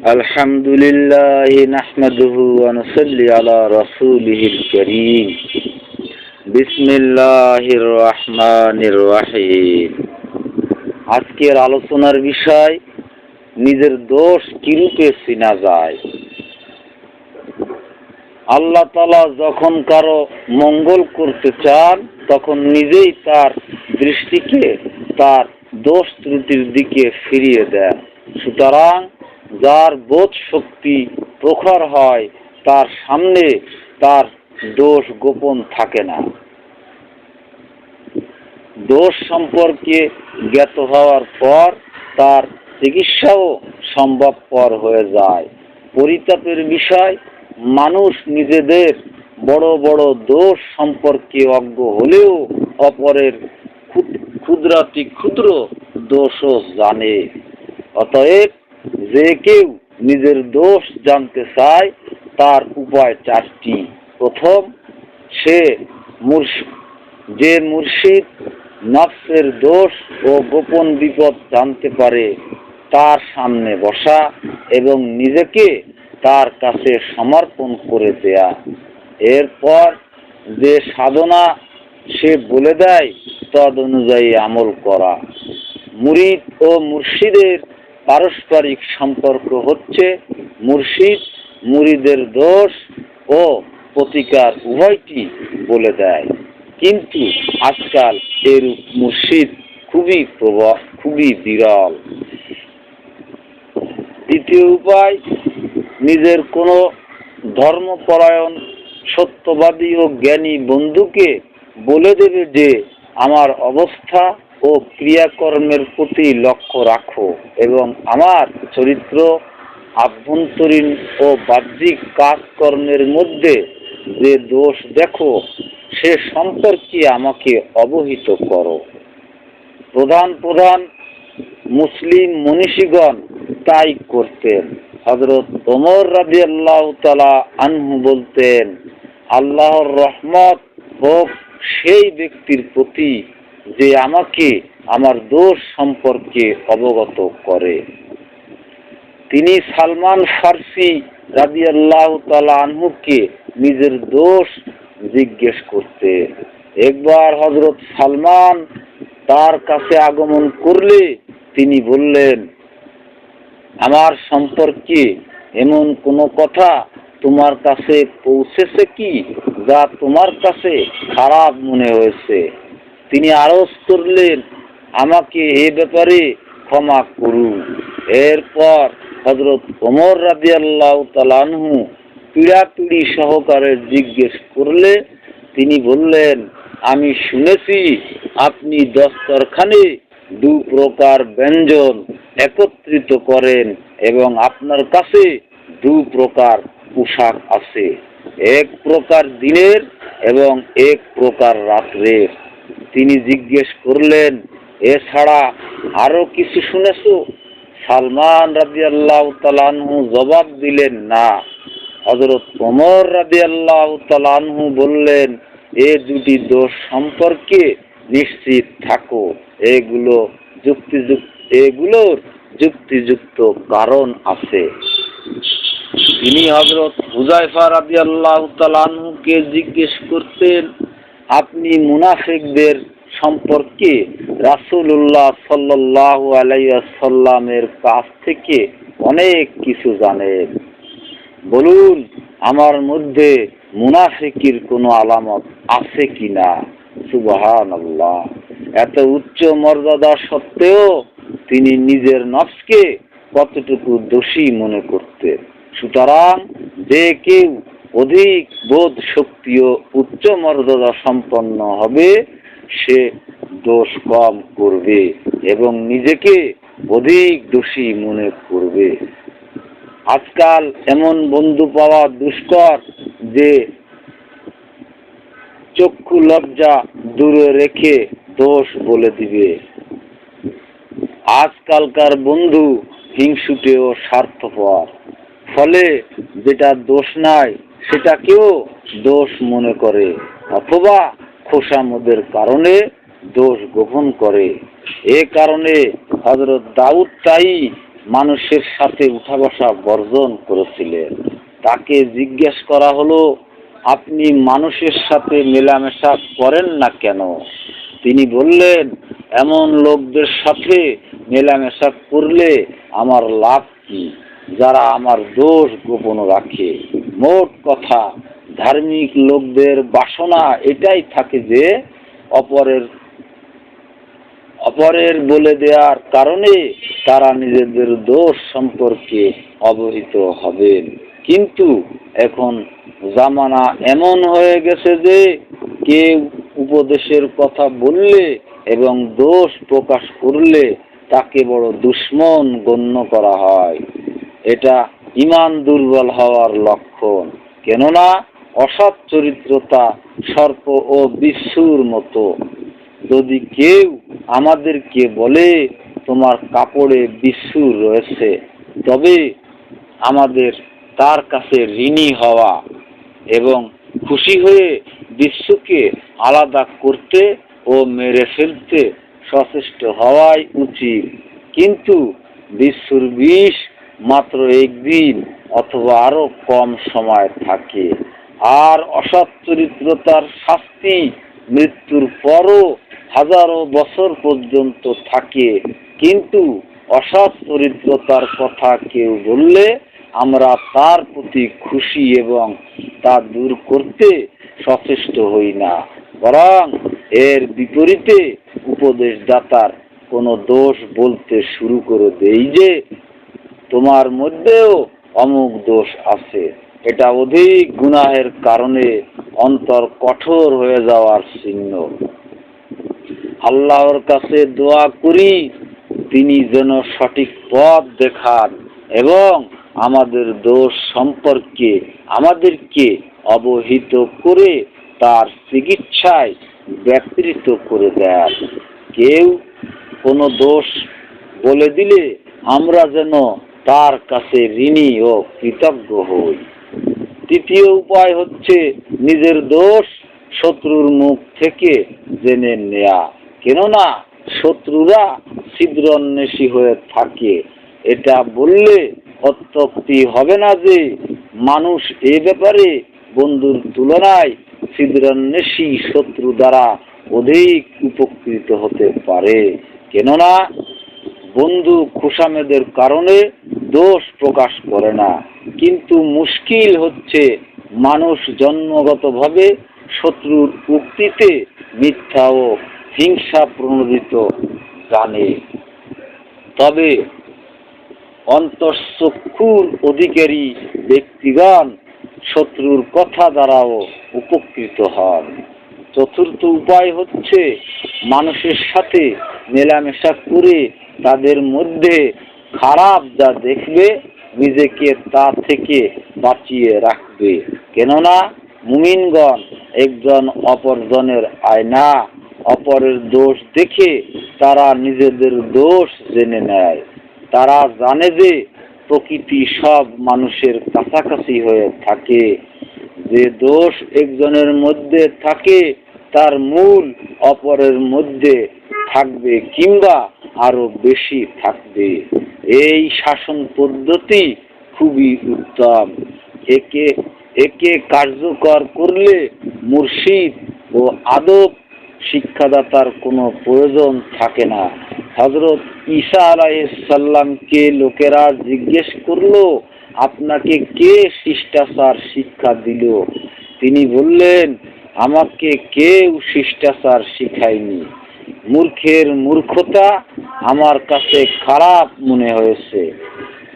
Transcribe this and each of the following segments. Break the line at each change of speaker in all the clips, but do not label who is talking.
আলহামদুলিল্লাহ নাহমাদুহু ওয়া নুসাল্লি আলা রাসূলিহিল কারীম। বিসমিল্লাহির রহমানির রহিম। আজকের আলোচনার বিষয় নিজের দোষ কিরূপে চেনা যায়। আল্লাহ তাআলা যখন কারো মঙ্গল করতে চান তখন নিজেই তার দৃষ্টিকে তার দোষ ত্রুটির দিকে ফিরিয়ে দেন। সুতরাং যার বোধ শক্তি প্রখর হয় তার সামনে তার দোষ গোপন থাকে না। দোষ সম্পর্কে জ্ঞাত হওয়ার পর তার চিকিৎসাও সম্ভবপর হয়ে যায়। পরিতাপের বিষয়, মানুষ নিজেদের বড় বড় দোষ সম্পর্কে অজ্ঞ হলেও অপরের ক্ষুদ্রাতি ক্ষুদ্র দোষও জানে। অতএব যে কেউ নিজের দোষ জানতে চায় তার উপায় চারটি। প্রথম, যে মুর্শিদ নফসের দোষ ও গোপন বিপদ জানতে পারে তার সামনে বসা এবং নিজেকে তার কাছে সমর্পণ করে দেয়া। এরপর যে সাধনা সে বলে দেয় তদ অনুযায়ী আমল করা। মুরিদ ও মুর্শিদের পারস্পরিক সম্পর্ক হচ্ছে মুর্শিদ মুরিদের দোষ ও প্রতিকার উভয়টি বলে দেয়, কিন্তু আজকাল এরূপ মুর্শিদ খুবই বিরল। দ্বিতীয় উপায়, নিজের কোনো ধর্মপরায়ণ সত্যবাদী ও জ্ঞানী বন্ধুকে বলে দেবে যে আমার অবস্থা ও ক্রিয়াকর্মের প্রতি লক্ষ্য রাখো এবং আমার চরিত্র, আভ্যন্তরীণ ও বাহ্যিক কাজকর্মের মধ্যে যে দোষ দেখো সে সম্পর্কে আমাকে অবহিত করো। প্রধান মুসলিম মনীষীগণ তাই করতেন। হযরত ওমর রাদিয়াল্লাহু তাআলা আনহু বলতেন, আল্লাহর রহমত হোক সেই ব্যক্তির প্রতি যে আমাকে আমার দোষ সম্পর্কে অবগত করে। তিনি সালমান ফারসি রাদিয়াল্লাহু তাআলা আনহুকে নিজের দোষ জিজ্ঞেস করতেন। একবার হযরত সালমান তার কাছে আগমন করলে তিনি বললেন, আমার সম্পর্কে এমন কোনো কথা তোমার কাছে পৌঁছেছে কি যা তোমার কাছে খারাপ মনে হয়েছে? তিনি আরজ করলেন, আমাকে এ ব্যাপারে ক্ষমা করুন। এরপর হযরত ওমর রাদিয়াল্লাহু তাআলা আনহু পীড়াপিড়ি সহকারে জিজ্ঞেস করলে তিনি বললেন, আমি শুনেছি আপনি দস্তরখানে দু প্রকার ব্যঞ্জন একত্রিত করেন এবং আপনার কাছে দু প্রকার পোশাক আছে, এক প্রকার দিনের এবং এক প্রকার রাত্রের। তিনি জিজ্ঞেস করলেন, এছাড়া আরো কিছু শুনেছো? সালমান রাদিয়াল্লাহু তাআলা আনহু জবাব দিলেন, না। হযরত ওমর রাদিয়াল্লাহু তাআলা আনহু বললেন, এ দুটি দোষ সম্পর্কে নিশ্চিত থাকো, এগুলোর যুক্তিযুক্ত কারণ আছে। তিনি হযরত হুযায়ফা রাদিয়াল্লাহু তাআলা আনহুকে জিজ্ঞেস করতেন, আপনি মুনাফিকদের সম্পর্কে রাসূলুল্লাহ সাল্লাল্লাহু আলাইহি ওয়াসাল্লামের কাছ থেকে অনেক কিছু জানেন, বলুন আমার মধ্যে মুনাফিকির কোনো আলামত আছে কিনা? সুবহানাল্লাহ। এত উচ্চ মর্যাদা সত্ত্বেও তিনি নিজের নফসকে কতটুকু দোষী মনে করতেন। সুতরাং যে কেউ অধিক বোধ শক্তি ও উচ্চ মর্যাদা সম্পন্ন হবে সে দোষ কম করবে এবং নিজেকে অধিক দোষী মনে করবে। আজকাল এমন বন্ধু পাওয়া দুষ্কর যে চক্ষু লজ্জা দূরে রেখে দোষ বলে দিবে। আজকালকার বন্ধু হিংসুটে ও স্বার্থপর, ফলে যেটা দোষ নাই সেটাকেও দোষ মনে করে অথবা খোশামদের কারণে দোষ গোপন করে। এ কারণে হযরত দাউদ তাই মানুষের সাথে উঠা বসা বর্জন করেছিলেন। তাকে জিজ্ঞেস করা হলো, আপনি মানুষের সাথে মেলামেশা করেন না কেন? তিনি বললেন, এমন লোকদের সাথে মেলামেশা করলে আমার লাভ কি, যারা আমার দোষ গোপন রাখে। মোট কথা, ধার্মিক লোকদের বাসনা এটাই থাকে যে অপরের বলে দেওয়ার কারণে তারা নিজেদের দোষ সম্পর্কে অবহিত হবেন। কিন্তু এখন জামানা এমন হয়ে গেছে যে কেউ উপদেশের কথা বললে এবং দোষ প্রকাশ করলে তাকে বড় দুশ্মন গণ্য করা হয়। এটা ঈমান দুর্বল হওয়ার লক্ষণ। কেননা অসৎ চরিত্রতা সর্প ও বিচ্ছুর মতো। যদি কেউ আমাদেরকে বলে তোমার কাপড়ে বিচ্ছু রয়েছে, তবে আমাদের তার কাছে ঋণী হওয়া এবং খুশি হয়ে বিচ্ছুকে আলাদা করতে ও মেরে ফেলতে সচেষ্ট হওয়াই উচিত। কিন্তু বিচ্ছুর বিষ মাত্র একদিন অথবা আরো কম সময় থাকে, আর অসৎ চরিত্রতার শাস্তি মৃত্যুর পরও হাজারো বছর পর্যন্ত থাকে। কিন্তু অসৎ চরিত্রতার কথা কেউ বললে আমরা তার প্রতি খুশি এবং তা দূর করতে সচেষ্ট হই না, বরং এর বিপরীতে উপদেশদাতার কোনো দোষ বলতে শুরু করে দেই যে তোমার মধ্যেও অমুক দোষ আছে। এটা অধিক গুনাহের কারণে অন্তর কঠোর হয়ে যাওয়ার চিহ্ন। আল্লাহর কাছে দোয়া করি তিনি যেন সঠিক পথ দেখান এবং আমাদের দোষ সম্পর্কে আমাদেরকে অবহিত করে তার চিকিৎসায় ব্যাপৃত করে দেন। কেউ কোনো দোষ বলে দিলে আমরা যেন তার কাছে ঋণী ও কৃতজ্ঞ হই। তৃতীয় উপায় হচ্ছে নিজের দোষ শত্রুর মুখ থেকে জেনে নেয়া। কেননা শত্রুরা ছিদ্রান্বেষী হয়ে থাকে। এটা বললে অত্যুক্তি হবে না যে মানুষ এ ব্যাপারে বন্ধুর তুলনায় ছিদ্রান্বেষী শত্রু দ্বারা অধিক উপকৃত হতে পারে। কেননা বন্ধু খুশামেদের কারণে দোষ প্রকাশ করে না, কিন্তু মুশকিল হচ্ছে মানুষ জন্মগতভাবে শত্রুর উক্তিতে মিথ্যা ও হিংসা প্রণোদিত জানে। তবে অন্তঃচক্ষুর অধিকারী ব্যক্তিগণ শত্রুর কথা দ্বারাও উপকৃত হন। চতুর্থ উপায় হচ্ছে মানুষের সাথে মেলামেশা করে তাদের মধ্যে খারাপ যা দেখবে নিজেকে তা থেকে বাঁচিয়ে রাখবে। কেননা মুমিনগণ একজন অপরজনের আয়না। অপরের দোষ দেখে তারা নিজেদের দোষ জেনে নেয়। তারা জানে যে প্রকৃতি সব মানুষের কাছাকাছি হয়ে থাকে। যে দোষ একজনের মধ্যে থাকে তার মূল অপরের মধ্যে থাকবে কিংবা আরো বেশি থাকবে। এই শাসন পদ্ধতি খুবই উত্তম। একে কার্যকর করলে মুর্শিদ ও আদব শিক্ষাদাতার কোনো প্রয়োজন থাকে না। হযরত ঈসা আলাইহিস সালামকে লোকেরা জিজ্ঞেস করলো, আপনাকে কে শিষ্টাচার শিক্ষা দিল? তিনি বললেন, আমাকে কেউ শিষ্টাচার শিখায়নি। মূর্খের মূর্খতা আমার কাছে খারাপ মনে হয়েছে,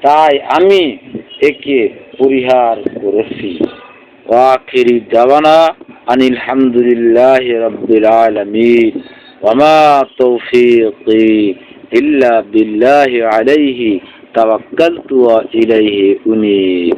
তাই আমি একে পরিহার করেছি। ওয়াখিরি দাওয়ানা আনিল হামদুলিল্লাহি রাব্বিল আলামিন ওয়া মা তৌফীকি ইল্লা বিল্লাহি আলাইহি তাওয়াক্কালতু ওয়া ইলাইহি উনীব।